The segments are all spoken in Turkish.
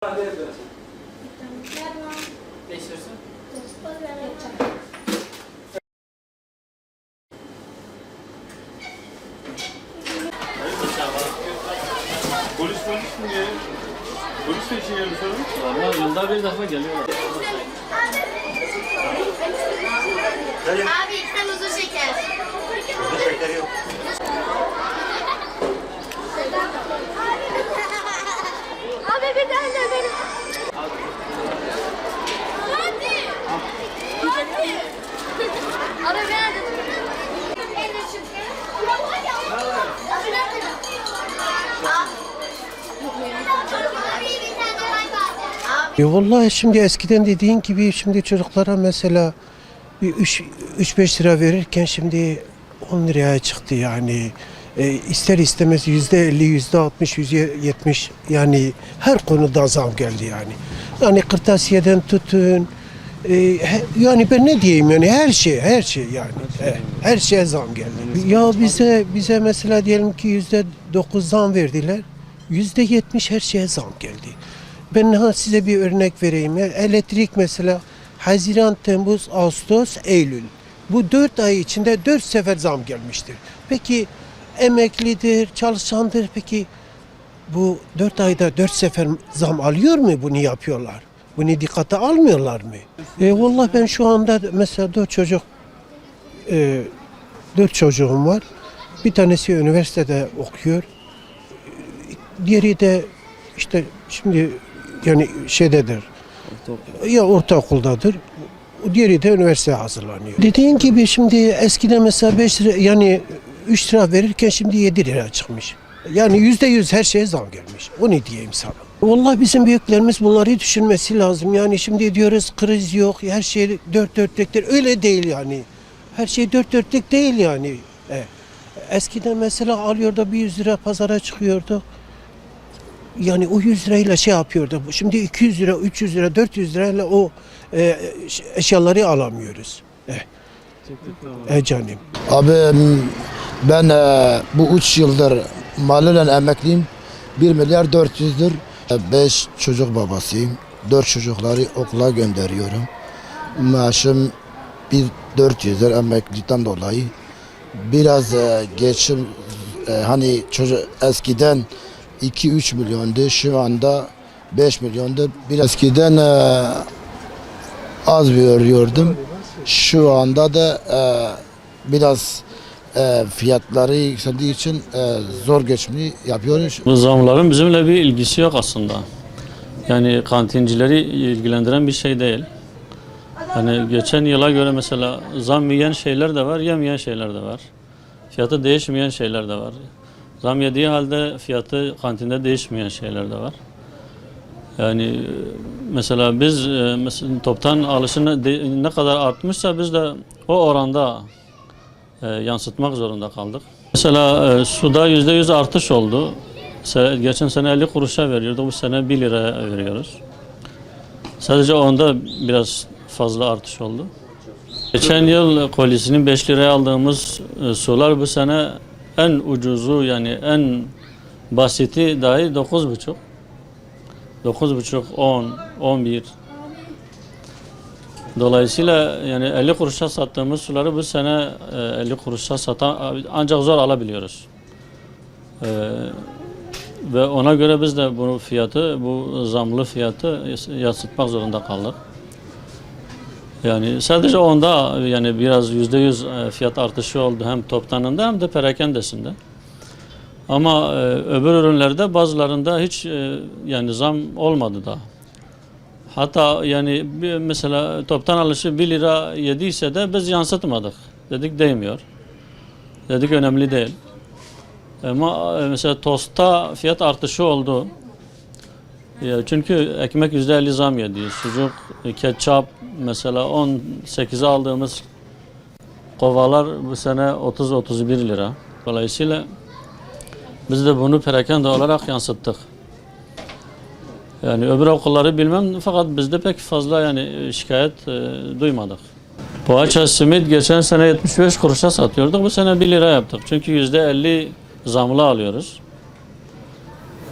Değiştirsin. Polis mi diye? Polis de işe gelmiş sonra. Valla yılda bir defa geliyorlar. Abi sen uzun şeker. Uzun şekeri yok. Abi bir tane de benim. Hadi. Hadi. Abi ben de. Vallahi şimdi eskiden dediğin gibi şimdi çocuklara mesela bir 3-5 lira verirken şimdi 10 liraya çıktı yani. İster istemez %50, %60, %70 yani her konuda zam geldi yani. Yani kırtasiyeden tutun, yani ben ne diyeyim yani her şey yani her şeye zam geldi. Ya bize mesela diyelim ki %9 zam verdiler, %70 her şeye zam geldi. Ben size bir örnek vereyim. Elektrik mesela Haziran, Temmuz, Ağustos, Eylül. Bu 4 ay içinde 4 sefer zam gelmiştir. Peki emeklidir, çalışandır. Peki bu 4 ayda 4 sefer zam alıyor mu? Bunu yapıyorlar. Bunu dikkate almıyorlar mı? Vallahi ben şu anda mesela 4 çocuğum var. Bir tanesi üniversitede okuyor. Diğeri de işte şimdi yani şeydedir. Ya ortaokuldadır. Diğeri de üniversiteye hazırlanıyor. Dediğin gibi şimdi eskiden mesela 5 lira yani 3 lira verirken şimdi 7 lira çıkmış. Yani %100 her şeye zam gelmiş. O ne diyeyim sana? Vallahi bizim büyüklerimiz bunları düşünmesi lazım. Yani şimdi diyoruz kriz yok, her şey dört dörtlükler. Öyle değil yani. Her şey dört dörtlük değil yani. Eskiden mesela alıyordu bir 100 lira pazara çıkıyordu. Yani o 100 lirayla şey yapıyordu. Şimdi 200 lira, 300 lira, 400 lirayla o eşyaları alamıyoruz. Canım. Abi ben bu 3 yıldır malulen emekliyim. 1 milyar 400'dür. 5 çocuk babasıyım. 4 çocukları okula gönderiyorum. Maaşım 400'dür emeklilikten dolayı. Biraz geçim hani çocuk eskiden 2-3 milyondu, şu anda 5 milyondu. Biraz eskiden az veriyordum. Şu anda da biraz fiyatları yükseldiği için zor geçmeyi yapıyoruz. Bu zamların bizimle bir ilgisi yok aslında. Yani kantincileri ilgilendiren bir şey değil. Hani geçen yıla göre mesela zam yiyen şeyler de var, yemeyen şeyler de var. Fiyatı değişmeyen şeyler de var. Zam yediği halde fiyatı kantinde değişmeyen şeyler de var. Yani mesela biz mesela toptan alışını ne kadar artmışsa biz de o oranda yansıtmak zorunda kaldık. Mesela suda %100 artış oldu. Geçen sene 50 kuruşa veriyorduk, bu sene 1 liraya veriyoruz. Sadece onda biraz fazla artış oldu. Geçen yıl kolisinin 5 liraya aldığımız sular bu sene en ucuzu yani en basiti dahi 9,5. 9,5, 10, 11. Dolayısıyla yani 50 kuruşa sattığımız suları bu sene 50 kuruşa ancak zor alabiliyoruz. Ve ona göre biz de bu zamlı fiyatı yansıtmak zorunda kaldık. Yani sadece onda yani biraz %100 fiyat artışı oldu hem toptanında hem de perakendesinde. Ama öbür ürünlerde bazılarında hiç yani zam olmadı da. Hatta yani mesela toptan alışı 1 lira yediyse de biz yansıtmadık. Dedik değmiyor. Dedik önemli değil. Ama mesela tostta fiyat artışı oldu. Çünkü ekmek %50 zam yedi. Sucuk, ketçap mesela 18'e aldığımız kovalar bu sene 30-31 lira. Dolayısıyla biz de bunu perakende olarak yansıttık. Yani öbür okulları bilmem fakat bizde pek fazla yani şikayet duymadık. Poğaça, simit geçen sene 75 kuruşa satıyorduk. Bu sene 1 lira yaptık. Çünkü %50 zamlı alıyoruz.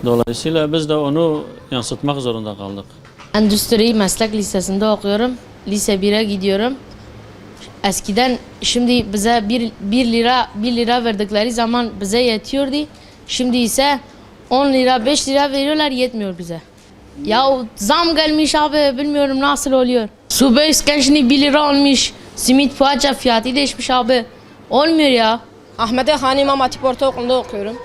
Dolayısıyla biz de onu yansıtmak zorunda kaldık. Endüstri Meslek Lisesi'nde okuyorum. Lise 1'e gidiyorum. Eskiden şimdi bize 1 lira verdikleri zaman bize yetiyordu. Şimdi ise 10 lira 5 lira veriyorlar, yetmiyor bize. Ya zam gelmiş abi, bilmiyorum nasıl oluyor. Su beşken şimdi 1 lira olmuş. Simit poğaça fiyatı değişmiş abi. Olmuyor ya. Ahmet Han İmam Hatip Ortaokulu'nda okuyorum.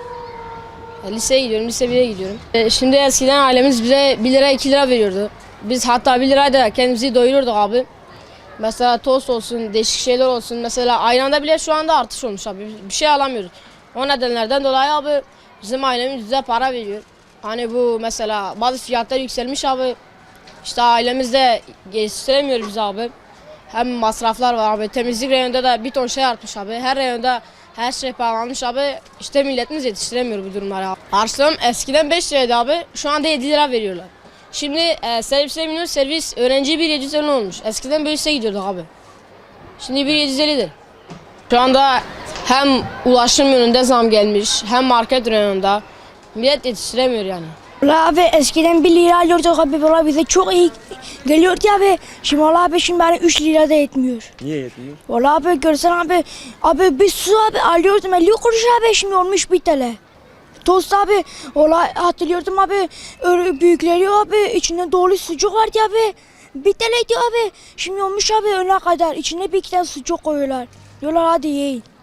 Liseye gidiyorum, lise 1'e gidiyorum. Şimdi eskiden ailemiz bize 1 lira 2 lira veriyordu. Biz hatta 1 lirayla kendimizi doyururduk abi. Mesela tost olsun, değişik şeyler olsun. Mesela ayranda bile şu anda artış olmuş abi. Bir şey alamıyoruz. O nedenlerden dolayı abi bizim ailemiz bize para veriyor. Hani bu mesela bazı fiyatlar yükselmiş abi. İşte ailemiz de geçiştiremiyor bizi abi. Hem masraflar var abi. Temizlik reyonunda da bir ton şey artmış abi. Her reyonda her şey pahalanmış abi. İşte milletimiz yetiştiremiyor bu durumları abi. Harçlığım eskiden 5 liraydı abi. Şu anda 7 lira veriyorlar. Şimdi servise biniyor, servis öğrenci 1.750 olmuş. Eskiden böyle gidiyorduk abi. Şimdi 1.750'dir. Şu anda hem ulaşım yönünde zam gelmiş, hem market reyonunda. Millet yetiştiremiyor yani. Valla abi eskiden 1 lira alıyorduk abi, valla bize çok iyi geliyordu abi. Şimdi valla abi şimdi bana 3 lira da yetmiyor. Niye yetmiyor? Valla abi görsen abi bir su abi alıyordum 50 kuruş abi, şimdi olmuş 1 TL. Tost abi, valla hatırlıyordum abi, öyle büyükleri abi, içinde dolu sucuk vardı abi. 1 TL'ydi abi, şimdi olmuş abi öne kadar, içine bir iki tane sucuk koyuyorlar. Diyorlar hadi yiyin.